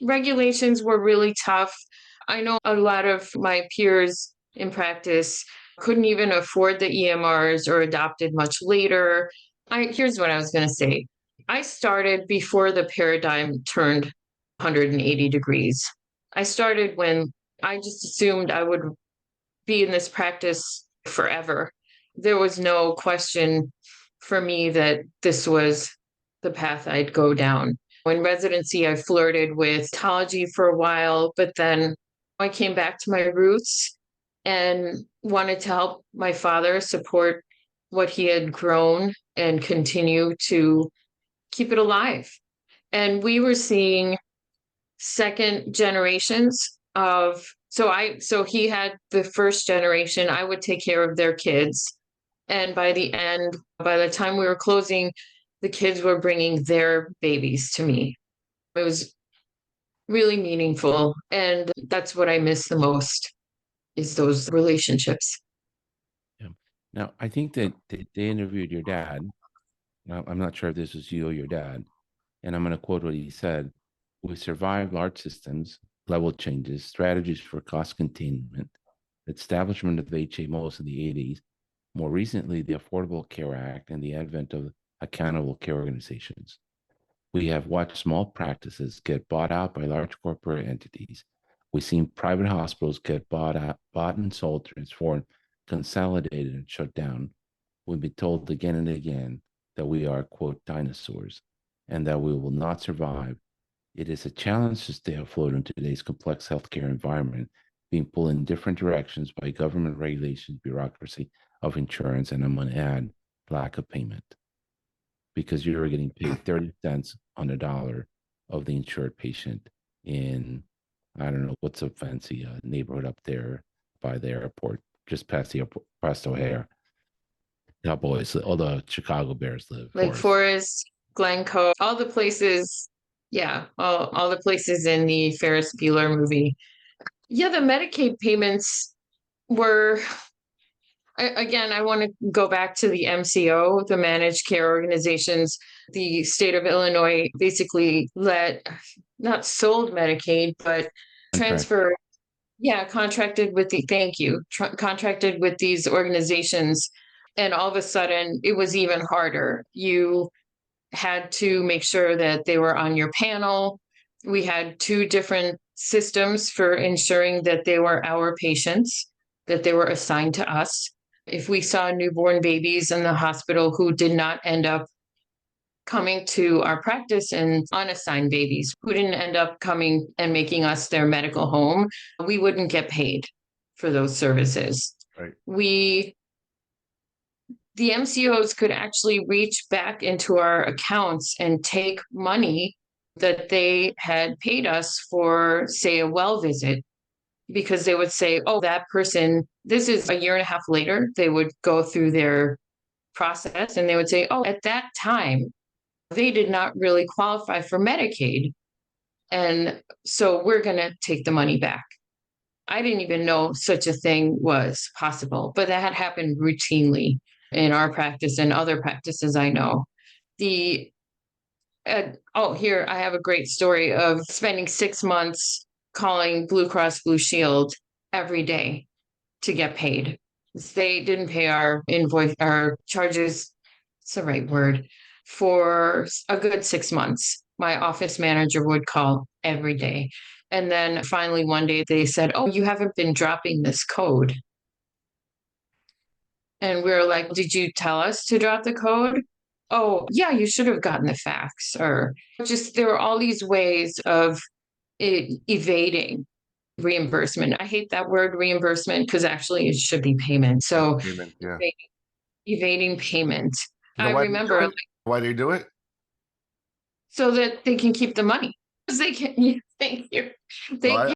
regulations were really tough. I know a lot of my peers in practice couldn't even afford the EMRs or adopted much later. Here's what I was going to say. I started before the paradigm turned 180 degrees. I started when I just assumed I would be in this practice forever. There was no question for me that this was the path I'd go down. In residency, I flirted with oncology for a while, but then I came back to my roots and wanted to help my father support what he had grown and continue to keep it alive. And we were seeing second generations of so he had the first generation. I would take care of their kids, and by the time we were closing, the kids were bringing their babies to me. It was really meaningful, and that's what I miss the most is those relationships. Yeah. Now, I think that they interviewed your dad. Now, I'm not sure if this was you or your dad, and I'm going to quote what he said. We survived large systems, level changes, strategies for cost containment, establishment of HMOs in the 80s, more recently, the Affordable Care Act and the advent of accountable care organizations. We have watched small practices get bought out by large corporate entities. We've seen private hospitals get bought and sold, transformed, consolidated, and shut down. We've been told again and again that we are, quote, dinosaurs and that we will not survive. It is a challenge to stay afloat in today's complex healthcare environment, being pulled in different directions by government regulations, bureaucracy of insurance, and I'm going to add lack of payment because you're getting paid 30 cents on the dollar of the insured patient in, I don't know, what's a fancy neighborhood up there by the airport, just past the airport, past O'Hare. Cowboys, all the Chicago Bears live. Lake Forest, Glencoe, all the places. Yeah, all the places in the Ferris Bueller movie. Yeah, the Medicaid payments were, again, I want to go back to the MCO, the managed care organizations. The state of Illinois basically not sold Medicaid, but Contract. transferred, yeah, contracted with these organizations. And all of a sudden, it was even harder. You had to make sure that they were on your panel. We had two different systems for ensuring that they were our patients, that they were assigned to us. If we saw newborn babies in the hospital who did not end up coming to our practice and unassigned babies who didn't end up coming and making us their medical home, we wouldn't get paid for those services. Right. The MCOs could actually reach back into our accounts and take money that they had paid us for, say, a well visit, because they would say, oh, that person, this is a year and a half later, they would go through their process and they would say, oh, at that time, they did not really qualify for Medicaid. And so we're going to take the money back. I didn't even know such a thing was possible, but that had happened routinely in our practice and other practices I know. Here I have a great story of spending 6 months calling Blue Cross Blue Shield every day to get paid. They didn't pay our invoice, our charges, it's the right word, for a good 6 months. My office manager would call every day. And then finally one day they said, oh, you haven't been dropping this code. And we were like, did you tell us to drop the code? Oh, yeah, you should have gotten the fax. Or just there were all these ways of evading reimbursement. I hate that word reimbursement because actually it should be payment. So Payment, yeah. evading payment. You know I why remember why they do it? so that they can keep the money. Because they can, thank you. No,